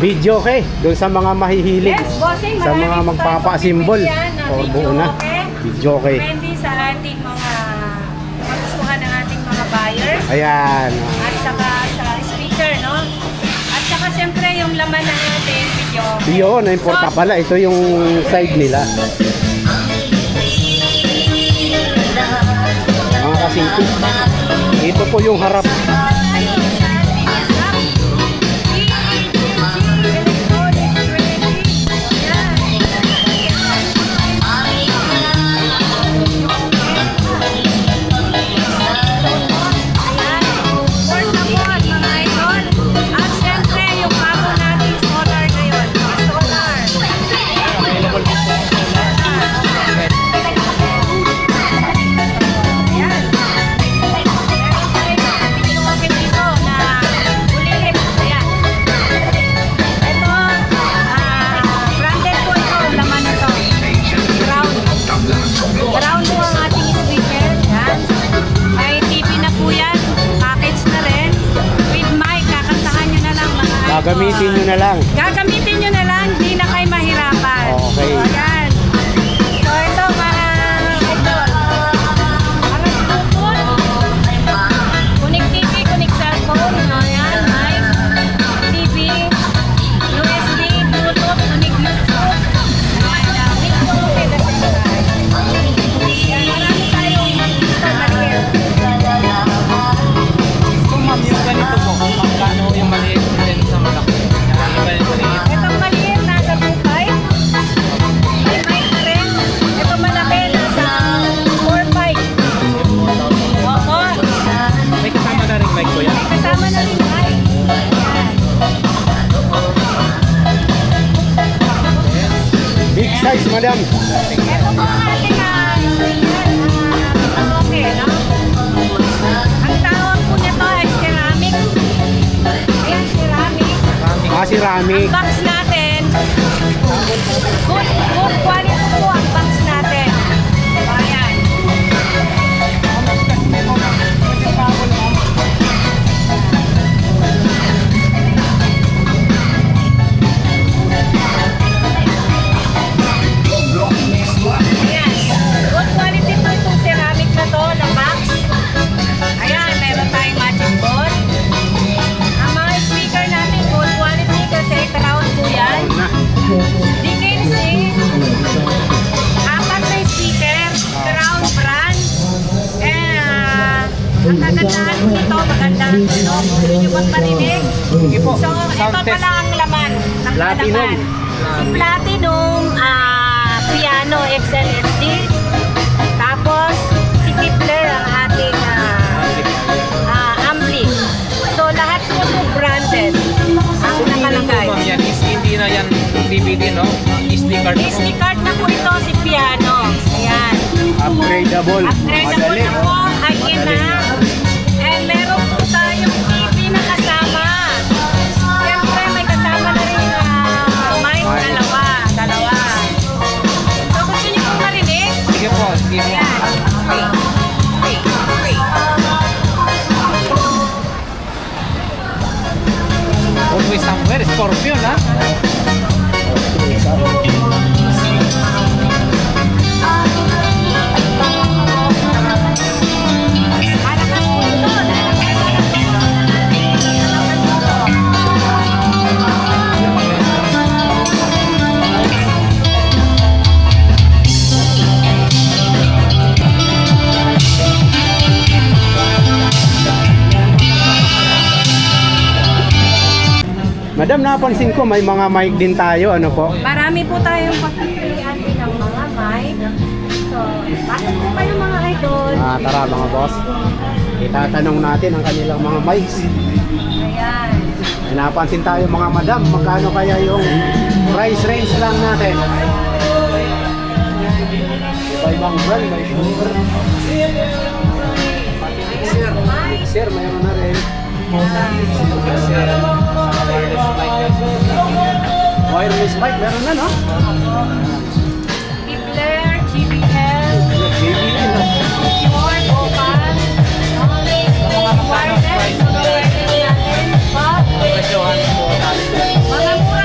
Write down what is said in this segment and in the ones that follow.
video okay doon sa mga mahihilig. Yes, bossing, sa mga magpapa-symbol o buo na video okay. Depende sa ating mga magustuhan ng ating mga buyer. Ayan. At saka sa speaker, no? At saka siyempre yung laman ng ating video. Yun, na-importa pala. Ito yung side nila. Mga kasingko. Ito po yung harap. Gagamitin nyo na lang. Gagamitin nyo na lang, hindi na kayo mahirapan. Okay. So, ayan. So, ito para Bluetooth, connect TV, connect cellphone, ayan, mic, TV, USB, Bluetooth, connect YouTube, and video, okay, that's it. Marami tayong maliit. So, ma'am, yung ganito po, magkano yung maliit? Itong maliit nasa 2.5. May mic na rin. Itong malaki nasa 4.5. Opo. May kasama na rin mic ko yan? May kasama na rin mic. Ayan. Big size, madam. Ito po ang ating okay, no? Ang tawag po nito ay ceramic. Ayan, ceramic. Ceramic. Ang box natin, good quality po ang box natin. Ayan. Ayan. Good quality po itong ceramic na to, na box. Ayan, meron tayong magic board. Ang mga speaker natin, good quality kasi crown po yan. DKC, 4 na speaker, crown brand. And ang kagandahan po nito, magandang tunog. Gusto nyo magparinig? So, ito pala ang laman ng Platinum. Si Platinum, piano XLSD. Tapos, si Kipler ang ating ampli. So, lahat po branded ang nakalagay. Yan is hindi na yan DVD, no? SD card. SD card na po ito si piano. Ayan. Upgradable. Upgradable Madali. na po. Ay na. And meron po tayong TV na kasama. Siyempre may kasama na rin mic. Dalawa. So gusto niyo pong marinig? Sige po, sige po. Ayan. Free. Always somewhere, Scorpion, ha? Malakas po ito. Madam, napansin ko may mga mic din tayo. Ano po? Marami po tayong pagpipilian din ng mga mic. So, bakit po kayo mga idol? Tara mga boss. Itatanong natin ang kanilang mga mics. Ayan. May napansin tayo mga madam. Magkano kaya yung price range lang natin? Ibang brand, may sugar. Mixer, mayroon na rin. Wireless mic, meron na, no? Kipler, JBL, JBL. Pure, Vocal, wireless, mga wireless natin, pop, mga mura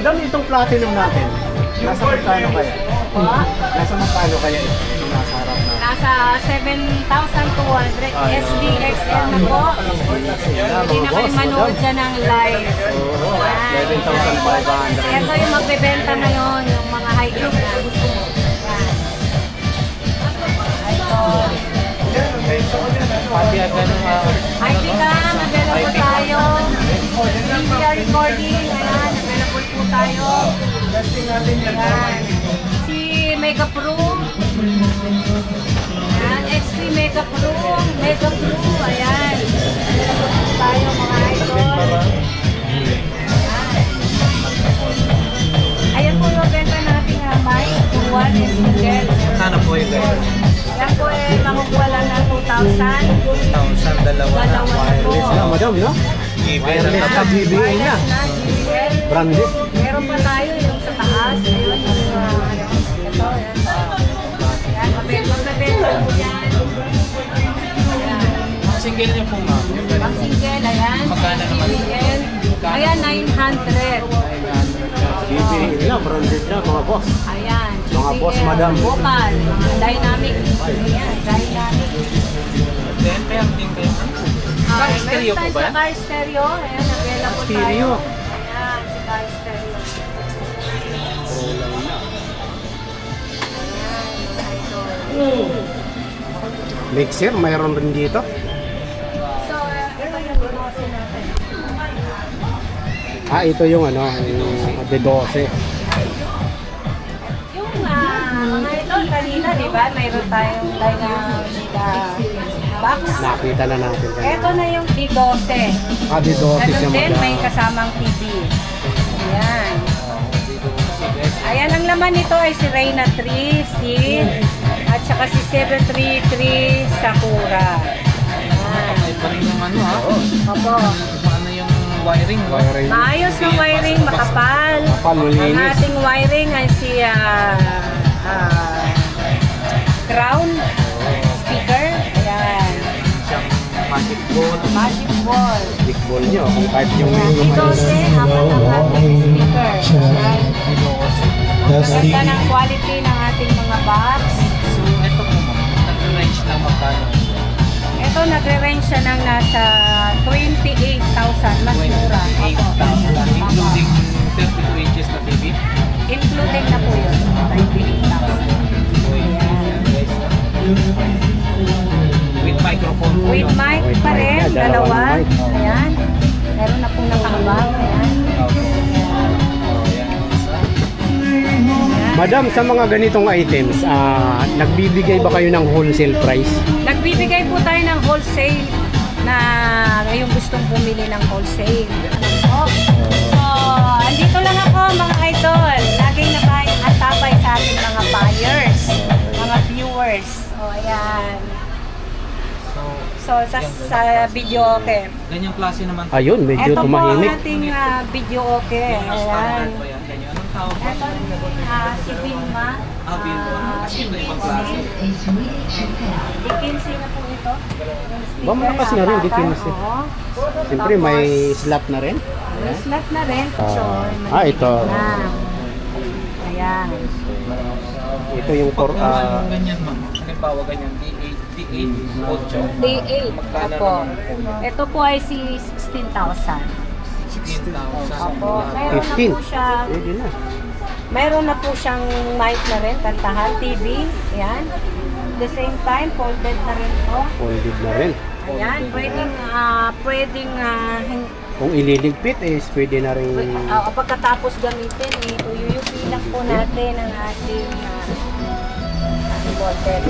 Madam, itong platinum natin, nasa magkano kaya? Po. Nasa magkano kaya yung nasa harap na? Nasa 7,200 SDXL na po. Hindi na kayo manood dyan ng live. Oo, Yan. 11,500. Ito yung magbebenta ngayon, yung mga high-end na gusto mo. Yan. Ito. Pati agad ng ID cam, available tayo. Media recording, ayan, available po tayo. Ayan. Si Mega Pro. Ayan, XP Mega Pro. Mega Pro, ayan. Available po tayo mga idol. Ayan po yung benta natin na mic. One is single. Sana po yung guys. Yan po eh, makukuha lang ng 2,000. 1,000, dalawa na. Wireless na, madam, no? Wireless na, GBA na. GBL. Branded. Meron pa tayo yung sa taas. Ayun, yung ito, yan. Yan, magbebenta po yan. Ayan. Single niyo po ma'am. Ang single, ayan. Magkano naman? GBL. Ayan, 900. GBA na, branded na, mga boss. Ayan. Mga boss, GBL, madam. Vocal, mga dynamic. Ayan, dynamic. Then, kaya din kayo. Car stereo po ba yan? Car stereo. Ayan, available Stereo. tayo. Ayan, si car stereo. Mixer, mayroon rin dito. So, ito yung binosin natin. Ito yung ano, yung D12. Yung mga ito, kanina, di ba? Mayroon tayong dynamic box. Nakita na natin kanina. Ito na yung D12. D12 siya, Ganun din, may madam. kasamang TV. Ayan. Ayan, ang laman nito ay si Reyna 3, Sid, at saka si 733 Sakura. Ayan. Ay, pa rin yung ano ha. Opo. Ano yung wiring? Wiring. Maayos na wiring, makapal. Makapal, Ang malinis. ating wiring ay si crown speaker. Ayan. Siyang magic ball. Magic ball. Big ball nyo, kung kahit yung Ayan. medyo Ito malinis. apat ang ating speaker. Ayan. Ang ganda ng quality ng ating mga box. So, ito po ma'am. Nag-range lang magkano? Ito nagre-range siya ng nasa 28,000. Mas mura. Opo. 28,000. Including 32 inches na TV. Including na po yun. 28,000. With microphone po With yun. mic With pa mic rin, na, dalawang dalawa. mic. Ayan. Meron na pong nakaabang. Ayan. Madam, sa mga ganitong items, nagbibigay ba kayo ng wholesale price? Nagbibigay po tayo ng wholesale na yung gustong bumili ng wholesale. Oh. So, andito lang ako mga idol. Laging nakatabay sa ating mga buyers, mga viewers. So, ayan. So, sa video okay. Ganyang klase naman. Ayun, medyo Ito po ang tumahimik. ating video okay. Ayan. Standard po yan. Ganyan. Anong tawag po? Ito si Vilma. Vilma. Kasi ito ibang klase. Dickinson na po ito. Ba, malakas na rin, Dickinson. Oo. Siyempre, may slot na rin. May slot na rin. So, Ito. Ayan. Ito yung Pag ganyan ma'am. Halimbawa ganyan. D8, 8, 8. D8. Magkano Opo. naman? Ito po ay si 16,000. 16,000. Opo. Meron na 15. po siya. Pwede na. Mayroon na po siyang mic na rin, kantahan, TV. Ayan. At the same time, folded na rin po. Folded na rin. Ayan. Pwedeng Kung ililigpit is pwede na rin. pagkatapos gamitin, uyuyupi lang po natin ang ating bottle.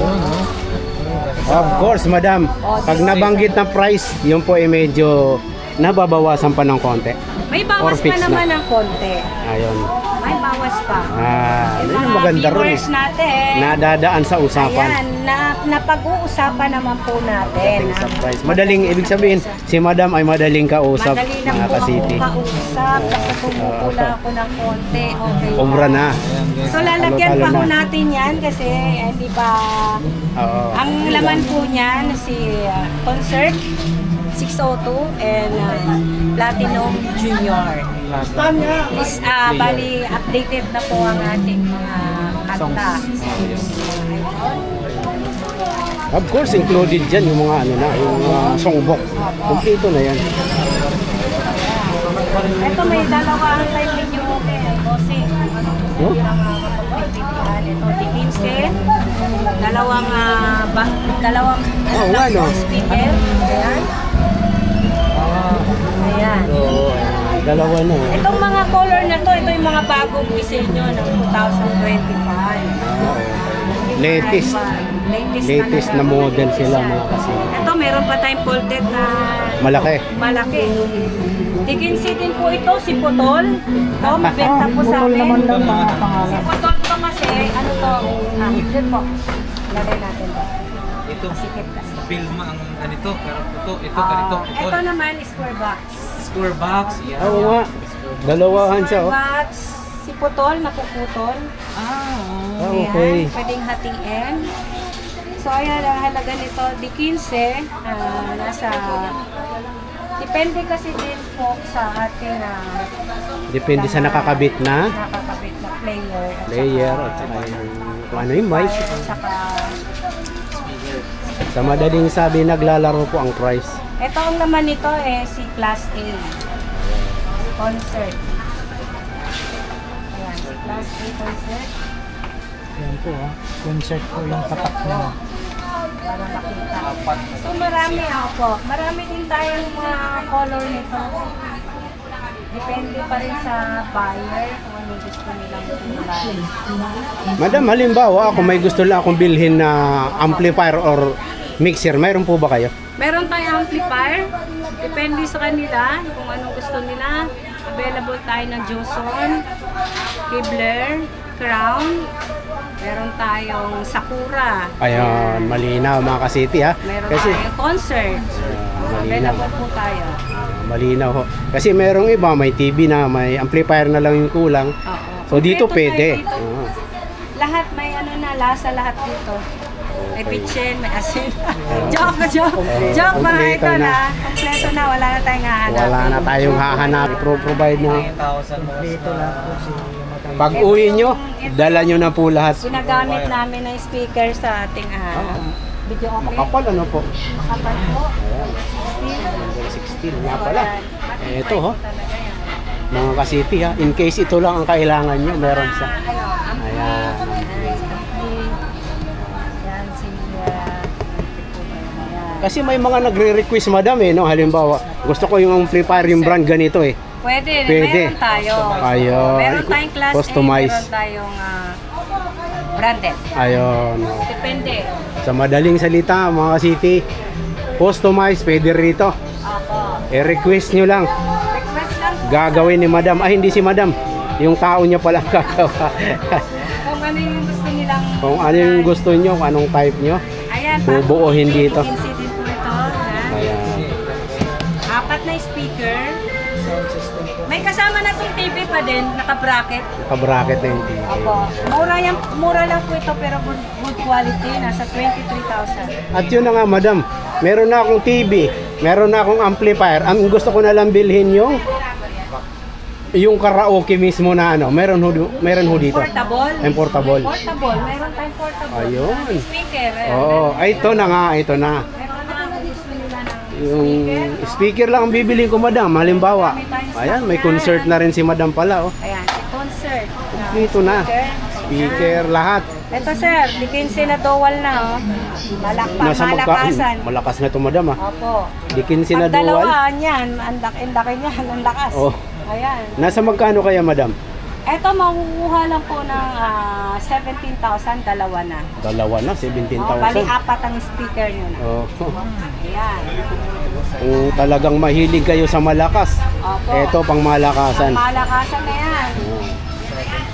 Of course, madam. Pag nabanggit na price, yun po ay medyo nababawasan pa ng konti. May Or bawas pa fixed naman na. ng konti. Ayun. May bawas pa. Yun Yung yung mga maganda rin viewers eh. natin. Nadadaan sa usapan. Ayan, napag-uusapan naman po natin. Dating sa price. Madaling, ibig sabihin, si madam ay madaling kausap, Madali lang mga po ka-city. akong kausap. Kasi pumupula ako ng konti. Okay. Obra na. So lalagyan pa Talo-talo po na. natin yan kasi hindi ba Oo. ang laman po niyan si Concert 602 and Platinum Junior. Bali, updated na po ang ating mga kanta. Of course, included dyan yung mga ano na, yung mga songbook. Kompleto na yan. Ito may dalawang live video okay. Bossing. No? Ito, di 15. Dalawang ano? speaker. Ayan. Ayan. So, dalawa na. Itong mga color na to, ito yung mga bagong disenyo ng 2025. Latest. Latest na model sila mga kasi. Ito, meron pa tayong folded na Malaki. malaki. Tikinsi din po ito, si Putol. Ito, mabenta po sa amin. Si Putol to kasi, ano to, dyan po. Lagay natin to. Ito, Sikip kasi. Pilma ang ganito, pero ito ganito. Ito naman, square box. Square box, yan. Oo nga. Dalawahan siya. Square Oh. box, si Putol, napuputol. Ah, okay. Ayan, pwedeng hatiin. So, ayan, ang halaga nito, di 15, depende kasi din po sa ating Depende sa nakakabit na nakakabit na player. player at saka yung kung ano yung mic. At saka, Sa madaling sabi, naglalaro po ang price. ito ang naman nito si Class A. Concert. Ayan, si Class A concert. Yan po, concert po yung tatak niya. Para makita. So marami ako. Marami din tayong mga color nito. Depende pa rin sa buyer kung ano gusto nilang kulay. Madam, halimbawa, kung may gusto lang akong bilhin na amplifier or mixer, mayroon po ba kayo? Meron tayong amplifier. Depende sa kanila kung anong gusto nila. Available tayo ng Joson, Kibler, Crown. Meron tayong Sakura. Ayan, malinaw mga ka-city ha. Meron Kasi tayong concert. malinaw. Available po tayo. Malinaw ho. Kasi merong iba, may TV na, may amplifier na lang yung kulang. Oo. So dito Kompleto pwede. tayo dito. Lahat may ano na, lasa lahat dito. May bitchin, may asin. Joke. Joke mga Kompleto ito na. na. Kompleto na, wala na tayong hahanap. Wala na tayong hahanap. Provide na. 9,000 mo. Dito lang po si Madam. Pag uwi nyo, dala nyo na po lahat. Ginagamit namin ng speaker sa ating video okay. Makapal ano po? Makapal po. 16 nga pala. Ito ho. Mga ka-city ha. In case ito lang ang kailangan nyo, meron sa. Ayan. Yan si Kasi may mga nagre-request madam eh, no? Halimbawa, gusto ko yung amplifier, yung brand ganito eh. Pwede. Pwede. Meron tayo. Ayun. Meron tayong class Customize. A, meron tayong branded. Ayun. Depende. Sa madaling salita, mga ka-city, customize, pwede rito. Ako. I-request nyo lang. Request lang po. Gagawin ni madam. Ay, hindi si madam. Yung tao niya pala gagawa. Kung ano yung gusto nilang... Kung ano yung gusto nyo, kung anong type nyo. Ayan, bubuuhin dito. Incident po ito. Ayan. 4 na speaker. May kasama na itong TV pa din, naka-bracket. Ka-bracket na yung TV. Opo. Mura lang po ito pero good quality. Nasa 23,000. At yun na nga madam, meron na akong TV, meron na akong amplifier. Ang gusto ko na lang bilhin yung karaoke mismo na ano, meron ho dito. Portable. Yung portable. Portable. Meron tayong portable. Ayun. Speaker. Oo, ay ito na nga, ito na. Meron na kung gusto nila ng Yung speaker lang ang bibilin ko madam, halimbawa. Ayan, may concert na rin si madam pala oh. Ayan, si concert. Dito na. Speaker, lahat. Ito sir, di 15 na dual na oh. Malakasan. Malakas na ito madam ah. Opo. Di 15 na Pag dual. dalawa niyan, andak-indaki niyan, ang lakas. Oh. Ayan. Nasa magkano kaya madam? Ito, makukuha lang po ng 17,000, dalawa na. Dalawa na, Bali, 17,000. 4 ang speaker nyo na. Oh. Ayan. Kung talagang mahilig kayo sa malakas, Opo. ito pang malakasan. Malakasan na yan. Oh. Ayan.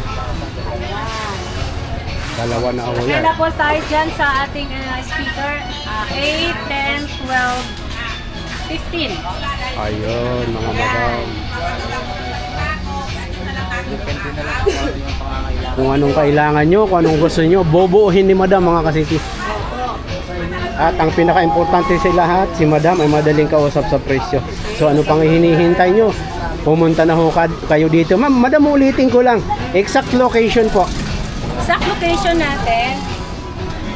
Dalawa na ako yan. Available tayo dyan sa ating speaker. 8, 10, 12, 15. Ayun, mga madam. Kung anong kailangan nyo, kung anong gusto nyo, bobohin ni madam mga kasiti. At ang pinaka-importante sa lahat, si madam ay madaling kausap sa presyo. So ano pang hinihintay nyo? pumunta na ho kayo dito. Ma'am, madam, ulitin ko lang. Exact location po. Exact location natin,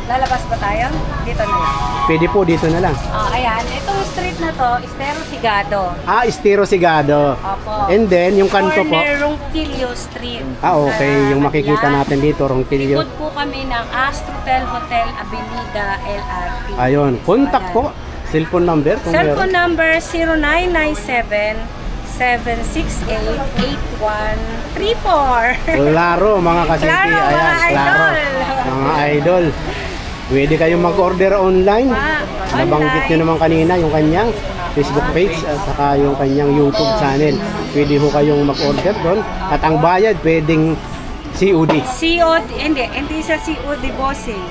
lalabas pa tayo? Dito na lang. Pwede po dito na lang. Ayan, itong street na to, Estero Sigado. Estero Sigado. Opo. And then, yung kanto po. Corner Ronquillo Street. Okay. Yung makikita Manila. natin dito, Ronquillo. Likod po kami ng Astrotel Hotel Avenida LRT. Ayun. Contact po. Cellphone number. Kung Cellphone number 0997-768-8134. Klaro, mga kasiti. Klaro, mga klaro. idol. Mga idol. Pwede kayong mag-order online. Nabanggit nyo naman kanina yung kanyang Facebook page at saka yung kanyang YouTube channel. Pwede ho kayong mag-order doon. At ang bayad pwedeng COD. COD, hindi sa COD bossing.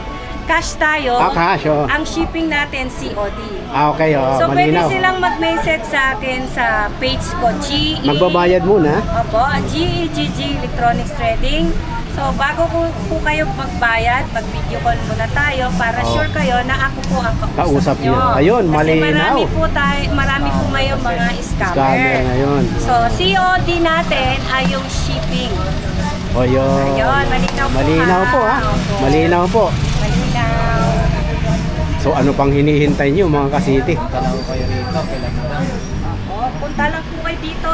Cash tayo. Cash, oh. Ang shipping natin COD. Okay, So pwede malinaw. silang mag-message sa akin sa page ko, GE. Magbabayad muna. Opo, GEGG Electronics Trading. So bago po kayo magbayad, mag-video call muna tayo para sure kayo na ako po ang kausap nyo. Ayun, Kasi malinaw. marami po ngayong mga Scammer scammer. ngayon. So COD natin ay yung shipping. O yun. Ayun, malinaw po. Malinaw po, ha? Opo. Malinaw po. Malinaw. So ano pang hinihintay nyo, mga kasiti? Dalaw kayo rito, kailan mo lang. Punta lang po kayo dito.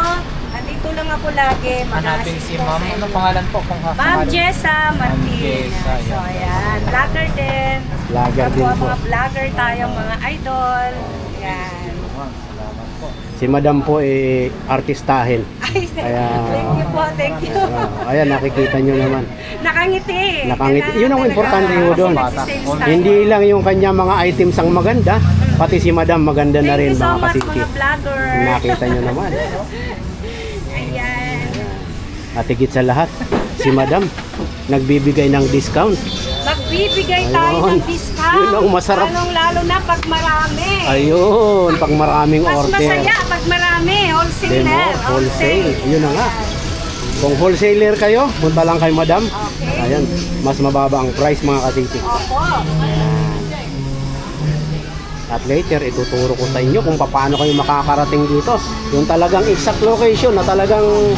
Andito lang ako lagi. Hanapin si ma'am. Ano pangalan po? Kung Ma'am Jessa Martin. Jessa, So ayan, vlogger din. Vlogger din po. Mga vlogger tayong mga idol. Yan. Salamat po. Si madam po artistahin. Ay, Kaya- thank you po, thank you. Ayan, nakikita nyo naman. Nakangiti. Nakangiti. Yun ang Kailangan importante talaga. ho doon. Kasi nagsisales tayo. Hindi lang yung kanya mga items ang maganda, pati si madam maganda na rin, Thank you so mga much kasiti. mga vlogger. Nakita nyo naman. Ayan. At higit sa lahat, si madam nagbibigay ng discount. Magbibigay tayo Ayun. ng discount. Yun ang masarap. Lalo na pag marami. Ayun, pag maraming Mas order. masaya pag marami. Wholesaler. Demo, wholesale. Yun na nga. Kung wholesaler kayo, punta lang kay madam. Okay. Ayan, mas mababa ang price, mga kasiti. Opo. At later, ituturo ko sa inyo kung paano kayo makakarating dito. Yung talagang exact location na talagang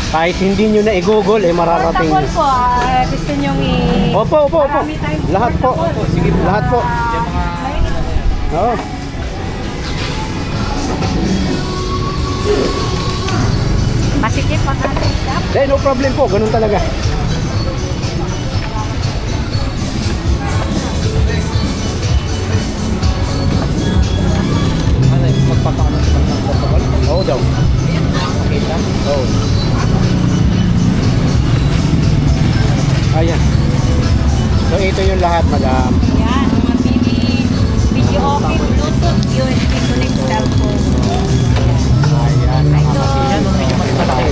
kahit hindi nyo na i-google, mararating Portable nyo. po. Gusto nyong Opo. Marami tayong Lahat po. Lahat po. Oo. Masikip pa natin. No problem po, ganun talaga. Ano, magpapakano sa ng protocol? Oo daw. Kita? Oo. Ayan. So ito yung lahat, madam. Yan, mga video okay, Bluetooth, USB connector po. Ayan. Ito, Yan, medyo mas malaki.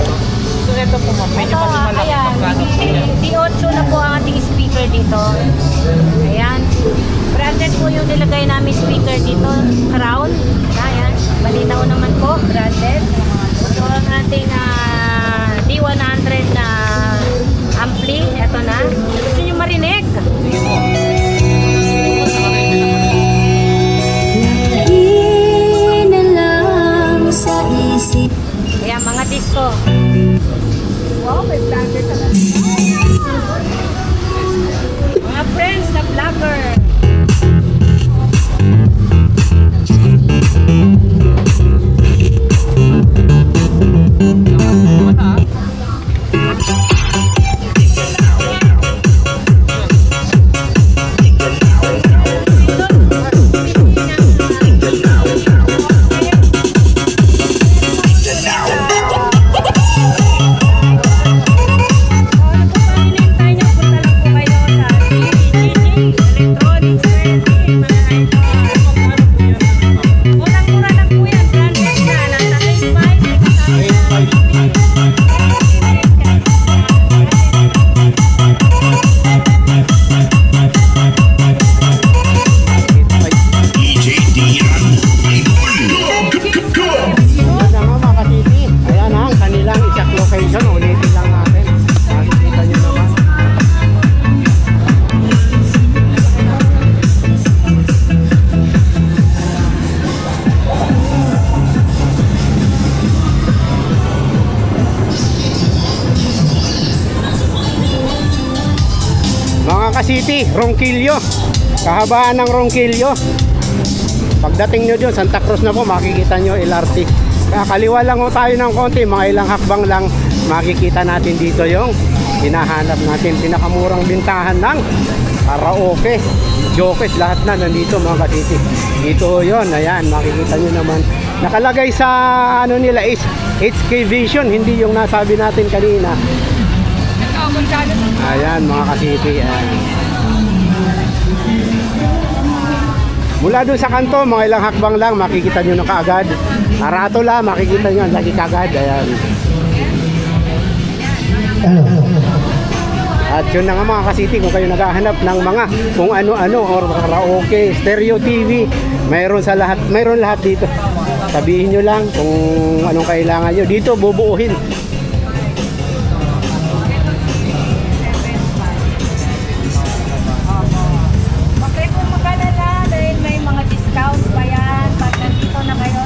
So ito po ma'am, medyo mas malaki. ayan, Magkano po yan? D8 na po ang ating speaker dito. Ayan. Branded po yung nilagay namin speaker dito. Crown. Ayan. Malinaw naman po. Branded. So ang ating D100 na ampli. Ito na. Gusto nyo marinig? Sige po. City, Ronquillo. Kahabaan ng Ronquillo. Pagdating nyo dyan, Santa Cruz na po, makikita nyo LRT. Kaliwa lang ho tayo ng konti, mga ilang hakbang lang, makikita natin dito yung hinahanap natin. Pinakamurang bintahan ng karaoke, jokes, lahat na nandito mga ka-city. Dito yun, ayan, makikita nyo naman. Nakalagay sa ano nila is HK Vision, hindi yung nasabi natin kanina. Ayan mga ka-city, ayan. Mula doon sa kanto, mga ilang hakbang lang, makikita nyo na kaagad. Aratola, makikita nyo, lagi kaagad. Ayan. At yun na nga mga ka-city, kung kayo naghahanap ng mga kung ano-ano or karaoke, stereo TV, mayroon lahat dito. Sabihin nyo lang kung anong kailangan nyo. Dito, bubuuhin.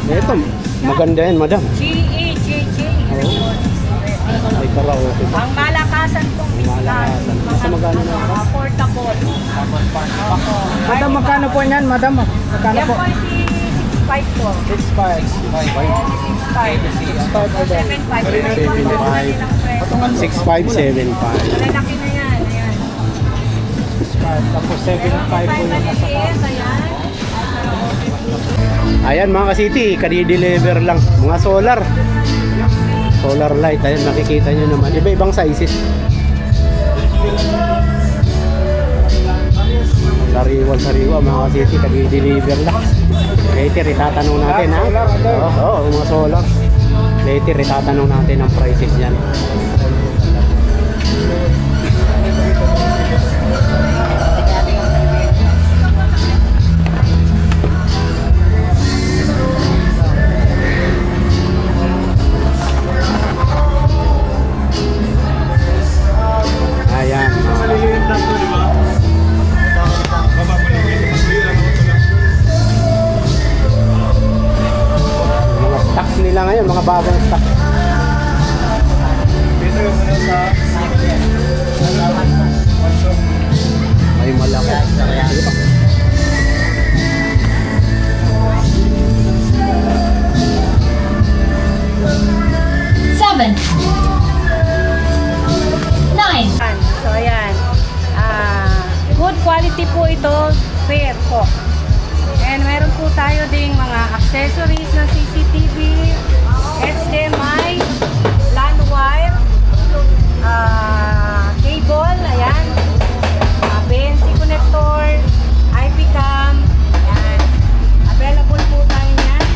Ito, maganda yan, madam. GEJJ. May karaoke. Ang malakasan pong Malakasan. Basta magkano na ito? Portable. Madam, magkano po yan, madam? Magkano Yan po? po si 6.5 po. 6575. 6575. Malalaki na yan. Ayan. Tapos 7.5 po yung nasa Ayan. Ayan mga ka-city, kadi-deliver lang. Mga solar light. Ayan, nakikita nyo naman. Iba-ibang sizes. Sariwa mga ka-city, kadi-deliver lang. Later, itatanong natin ha. Oo, mga solar. Later, itatanong natin ang prices niyan. Ayan. Mga stocks nila ngayon, mga bagong stocks. Ay malaki. Sige pa. Seven. Nine. So ayan. Good quality po ito. Fair po. And meron po tayo ding mga accessories na CCTV, HDMI, LAN wire, cable, ayan, BNC connector, IP cam, ayan. Available po tayo niyan.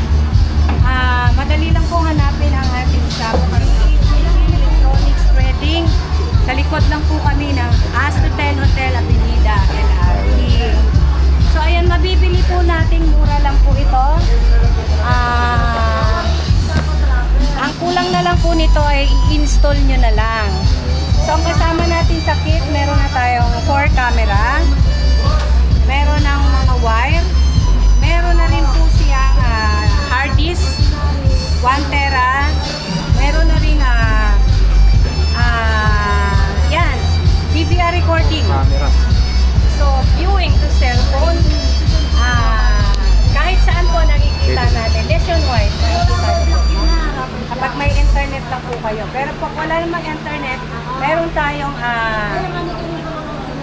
Madali lang po hanapin ang ating shop. Electronics Trading. Sa likod lang po kami ng Astotel Hotel Avenida, LRT. So ayan, mabibili po natin, mura lang po ito. Ang kulang na lang po nito ay i-install nyo na lang. So ang kasama natin sa kit, meron na tayong 4 camera, meron ng mga wire, meron na rin po siyang hard disk, 1 tera, meron na rin yan, DVR recording. So, viewing to cellphone, kahit saan po nakikita natin, nationwide, nakikita natin. Kapag may internet lang po kayo. Pero pag wala namang internet, meron tayong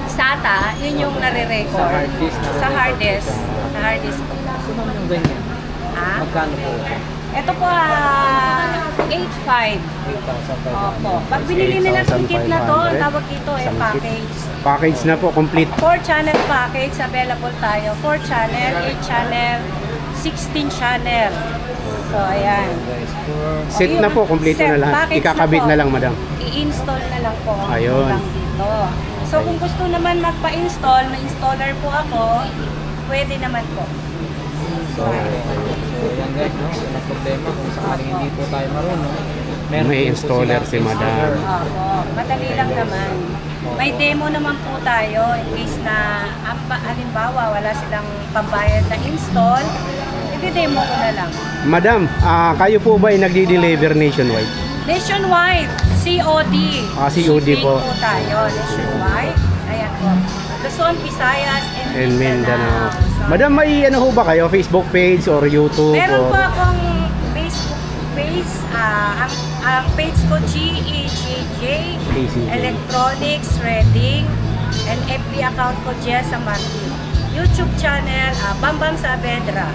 SATA, yun yung nare-record. Sa hard disk. Sa hard disk. Sumam yung ganyan. Magkano po? Ito po, 8.5. 8,000. Opo. Pag binili nila itong kit na to, ang tawag dito ay package. Package na po, complete. 4 channel package, available tayo. 4 channel, 8 channel, 16 channel. So, ayan. Set na po, complete na lahat. Package Ikakabit po. na lang, madam. I-install na lang po ang Ayun. kulang dito. So, kung gusto naman magpa-install, na installer po ako, pwede naman po. So, yan guys, no? Ang problema kung sakaling hindi po tayo marunong, meron May po installer silang si madam. Opo, madali lang naman. May demo naman po tayo in case na halimbawa wala silang pambayad na install, i-demo ko na lang. Madam, kayo po ba ay nagdi-deliver nationwide? Nationwide, COD. COD Shipping po. po tayo, nationwide. Ayan po. Luzon, Visayas, And Mindanao. So, Madam, may ano ho ba kayo? Facebook page or YouTube? meron or... po akong Facebook page. Ang page ko GEJJ Electronics Reading, and FB account ko Jessa Martin. YouTube channel Bambam Saavedra.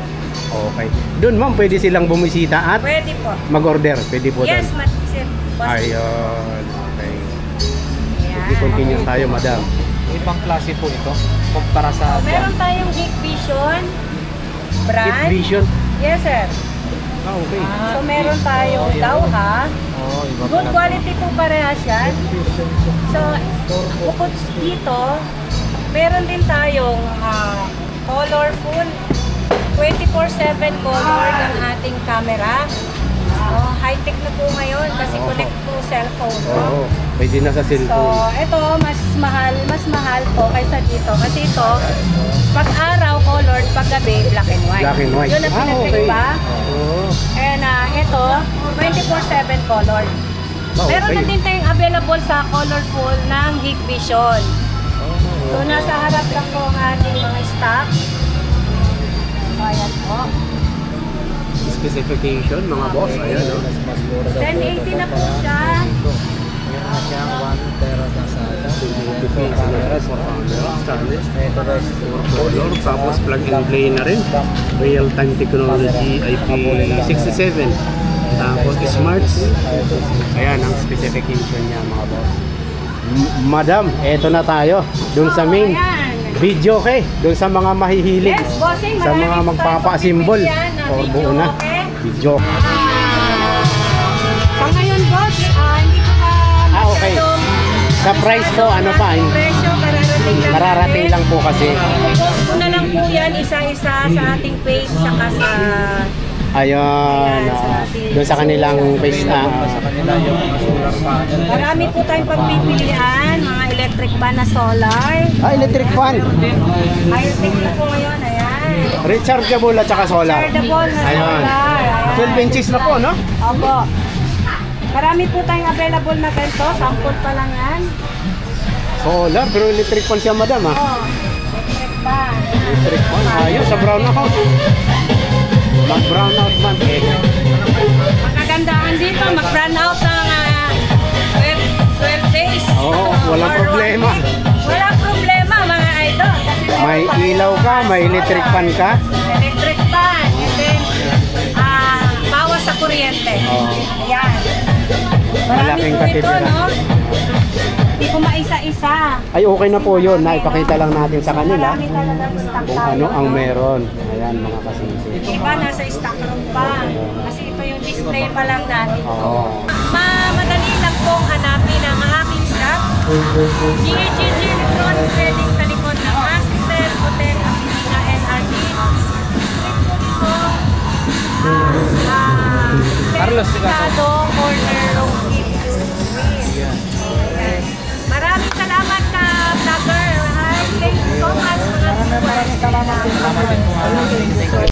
Okay. Doon ma'am, pwede silang bumisita at Pwede po. mag-order. Pwede po Yes, doon. Matsin. Ayun. Okay. Ayan. I-continue tayo, madam. Ibang klase po ito kumpara sa Meron tayong Geek Vision Hit brand. Vision. Yes, sir. Ah, okay. So, meron tayong Dawha. Oh, iba Good pala. quality po parehas yan. So, bukod dito, meron din tayong colorful 24/7 color ng ating camera. High-tech na po ngayon kasi connect po cellphone. Oo. Pwede na sa So, cellphone. ito mas mahal po kaysa dito kasi ito pag araw colored, pag gabi black and white. Black and white. Yun ang Ah, okay. pinagkaiba. Oo. And ito 24/7 colored. Ah, Meron okay. na din tayong available sa colorful ng Geek Vision. So, nasa harap lang po ang ating mga stock. Ayan po. Specification, mga boss. Ayan, no? 1080 na po siya. Meron siyang 1 tera na sa ito guys. Color, tapos plug and play na rin. Real-time technology, IP67. Tapos smarts. Ayan ang specification niya, mga boss. Madam, eto na tayo. Doon sa main Ayan. video kay. Doon sa mga mahihilig. Yes, bossing. Sa mga Marami magpapa-assemble. tayong O, video, buo na. okay? Video. Sa ngayon, boss, hindi ko pa Okay. masyadong Sa price po, ano pa? presyo, Kararating lang po kasi. I-post ko na lang po yan isa-isa sa ating page saka sa Ayun. Doon sa kanilang page na. Sa kanila yung mga solar panel. marami po tayong pagpipilian, mga electric fan na solar. Electric fan. High-tech na po ngayon, ayan. Rechargeable at saka solar. Chargeable na Ayun. solar. 12 inches na po, no? Opo. Marami po tayong available na ganito. Sample pa lang yan. Solar, pero electric fan siya, madam, ha? Oh, electric fan. Electric fan. Ayos, sa brown out. Mag-brown out man. Magkagandahan dito, mag-run out ng 12 days. Oo, walang Or problema. 1 week. Walang problema, mga idol. Kasi May ilaw ka, may electric fan ka. Electric fan. And then, bawas sa kuryente. Oo. Ayan. Marami Malaking po ito, katibira. no? Hindi ko maisa-isa. Ay, okay na po yun. Naipakita lang natin sa kanila Marami talagang stock kung tayo, ano ang no? meron. Ayan, mga kasisi. Iba nasa stock room pa. Kasi ito yung display pa lang natin. Oo. Madali lang pong hanapin ang aking shop. GEJJ Electronics Trading sa likod ng Hospital Hotel Avenida NRT. Street food ko. Carlos, Mercado Corner Road Ayan. Maraming salamat ka, vlogger. Hi, thank you so much. Salamat din po.